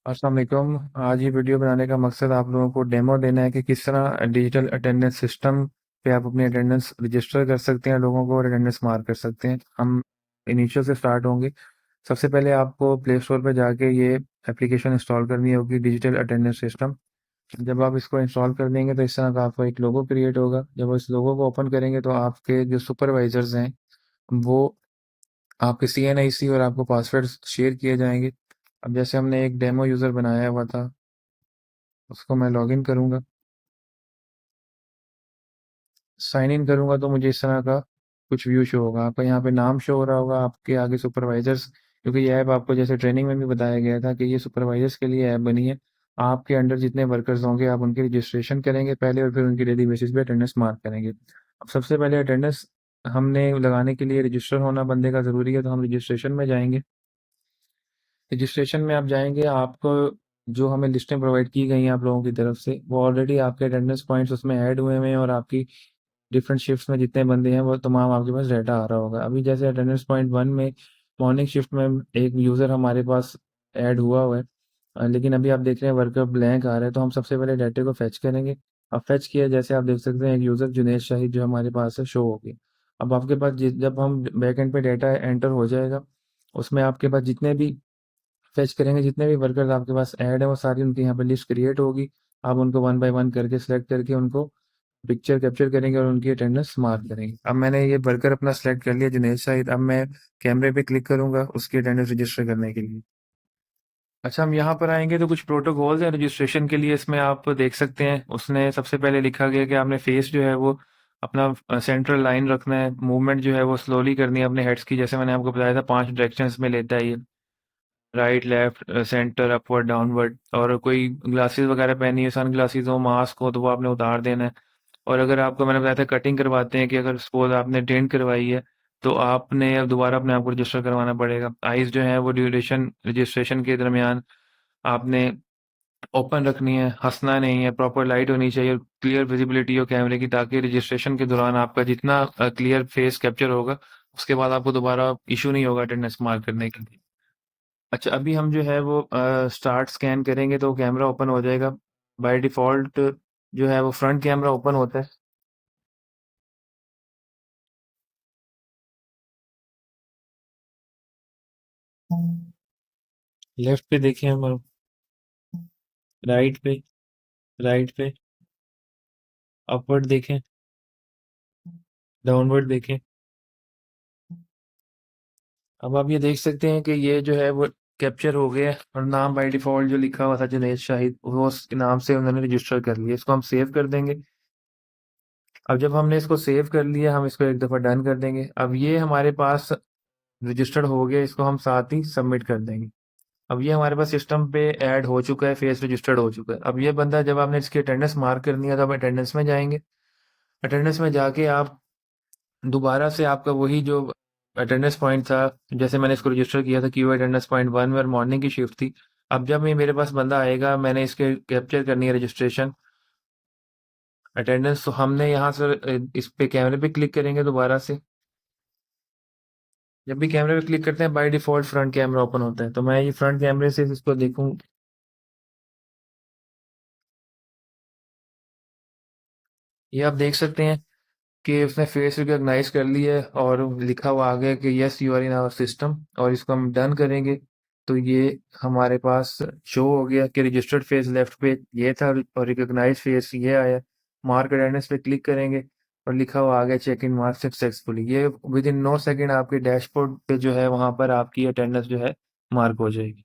अस्सलाम वालेकुम। आज ये वीडियो बनाने का मकसद आप लोगों को डेमो देना है कि किस तरह डिजिटल अटेंडेंस सिस्टम पे आप अपनी अटेंडेंस रजिस्टर कर सकते हैं लोगों को और अटेंडेंस मार्क कर सकते हैं। हम इनिशियल से स्टार्ट होंगे। सबसे पहले आपको प्ले स्टोर पर जाके ये एप्लीकेशन इंस्टॉल करनी होगी, डिजिटल अटेंडेंस सिस्टम। जब आप इसको इंस्टॉल कर देंगे तो इस तरह का आपका एक लोगो क्रिएट होगा। जब आप इस लोगो को ओपन करेंगे तो आपके जो सुपरवाइजर्स हैं वो आपके CNIC और आपको पासवर्ड शेयर किए जाएंगे। अब जैसे हमने एक डेमो यूज़र बनाया हुआ था, उसको मैं लॉगिन करूँगा। साइन इन करूँगा तो मुझे इस तरह का कुछ व्यू शो होगा। आपका यहाँ पे नाम शो हो रहा होगा, आपके आगे सुपरवाइजर्स, क्योंकि ये ऐप आपको जैसे ट्रेनिंग में भी बताया गया था कि ये सुपरवाइजर्स के लिए ऐप बनी है। आपके अंडर जितने वर्कर्स होंगे आप उनकी रजिस्ट्रेशन करेंगे पहले और फिर उनकी डेली बेसिस पे अटेंडेंस मार्क करेंगे। अब सबसे पहले अटेंडेंस हमने लगाने के लिए रजिस्टर होना बंदे का ज़रूरी है, तो हम रजिस्ट्रेशन में जाएंगे। रजिस्ट्रेशन में आप जाएंगे, आपको जो हमें लिस्टें प्रोवाइड की गई हैं आप लोगों की तरफ से, वो ऑलरेडी आपके अटेंडेंस पॉइंट्स उसमें ऐड हुए हुए हैं और आपकी डिफरेंट शिफ्ट्स में जितने बंदे हैं वो तमाम आपके पास डाटा आ रहा होगा। अभी जैसे अटेंडेंस पॉइंट 1 में मॉर्निंग शिफ्ट में एक यूज़र हमारे पास ऐड हुआ है। लेकिन अभी आप देख रहे हैं वर्कर ब्लैंक आ रहा है, तो हम सबसे पहले डाटे को फेच करेंगे। अब फेच किया, जैसे आप देख सकते हैं एक यूज़र जुनेद शाहिद जो हमारे पास है शो होगी। अब आपके पास जब हम बैक एंड पे डाटा एंटर हो जाएगा, उसमें आपके पास जितने भी फेच करेंगे, जितने भी वर्कर्स आपके पास ऐड है वो सारी उनकी यहाँ पे लिस्ट क्रिएट होगी। आप उनको वन बाय वन करके सिलेक्ट करके उनको पिक्चर कैप्चर करेंगे और उनकी अटेंडेंस मार्क करेंगे। अब मैंने ये वर्कर अपना सेलेक्ट कर लिया जुनेद शाहिद। अब मैं कैमरे पे क्लिक करूंगा उसकी अटेंडेंस रजिस्टर करने के लिए। अच्छा, हम यहाँ पर आएंगे तो कुछ प्रोटोकॉल्स हैं रजिस्ट्रेशन के लिए, इसमें आप देख सकते हैं। उसने सबसे पहले लिखा गया कि आपने फेस जो है वो अपना सेंट्रल लाइन रखना है, मूवमेंट जो है वो स्लोली करनी है अपने हेड्स की। जैसे मैंने आपको बताया था 5 डायरेक्शंस में लेता है ये, right, left, centre, upward, downward. और कोई ग्लासेस वगैरह पहनी है, सन ग्लासेस हो, मास्क हो, तो वो आपने उतार देना है। और अगर आपको, मैंने बताया था कटिंग करवाते हैं, कि अगर सपोज आपने डेंट करवाई है तो आपने अब दोबारा अपने आप को रजिस्टर करवाना पड़ेगा। आइज जो है वो ड्यूरेशन रजिस्ट्रेशन के दरमियान आपने ओपन रखनी है, हंसना नहीं है, प्रॉपर लाइट होनी चाहिए, क्लियर विजिबिलिटी हो कैमरे की, ताकि रजिस्ट्रेशन के दौरान आपका जितना क्लियर फेस कैप्चर होगा उसके बाद आपको दोबारा इशू नहीं होगा अटेंडेंस मार्क करने के लिए। अच्छा, अभी हम जो है वो स्टार्ट स्कैन करेंगे तो कैमरा ओपन हो जाएगा। बाय डिफ़ॉल्ट जो है वो फ्रंट कैमरा ओपन होता है। लेफ्ट पे देखें हम, राइट पे, राइट पे, अपवर्ड देखें, डाउनवर्ड देखें। अब आप ये देख सकते हैं कि ये जो है वो कैप्चर हो गया है और नाम बाय डिफ़ॉल्ट जो लिखा हुआ था जुनैद शाहिद, वो उसके नाम से उन्होंने रजिस्टर कर लिया। इसको हम सेव कर देंगे। अब जब हमने इसको सेव कर लिया, हम इसको एक दफ़ा डन कर देंगे। अब ये हमारे पास रजिस्टर्ड हो गया, इसको हम साथ ही सबमिट कर देंगे। अब ये हमारे पास सिस्टम पे ऐड हो चुका है, फेस रजिस्टर्ड हो चुका है। अब ये बंदा, जब आपने इसकी अटेंडेंस मार्क करनी है तो आप अटेंडेंस में जाएंगे। अटेंडेंस में जाके आप दोबारा से आपका वही जो अटेंडेंस पॉइंट था, जैसे मैंने इसको रजिस्टर किया था क्यू अटेंडेंस पॉइंट 1 में, और मॉर्निंग की शिफ्ट थी। अब जब ये मेरे पास बंदा आएगा, मैंने इसके कैप्चर करनी है रजिस्ट्रेशन अटेंडेंस, तो हमने यहाँ से इस पे कैमरे पे क्लिक करेंगे दोबारा से। जब भी कैमरे पे क्लिक करते हैं by default front camera open होता है, तो मैं ये फ्रंट कैमरे से इसको देखूँ। ये आप देख सकते हैं कि उसने फेस रिकॉग्नाइज कर लिया है और लिखा हुआ आ गया कि yes you are in our system, और इसको हम डन करेंगे तो ये हमारे पास शो हो गया कि रजिस्टर्ड फेस लेफ्ट पे ये था और रिकॉग्नाइज फेस ये आया। मार्क अटेंडेंस पे क्लिक करेंगे और लिखा हुआ आ गया चेक इन मार्क सक्सेसफुली। ये विद इन 9 सेकेंड आपके डैशबोर्ड पे जो है वहां पर आपकी अटेंडेंस जो है मार्क हो जाएगी।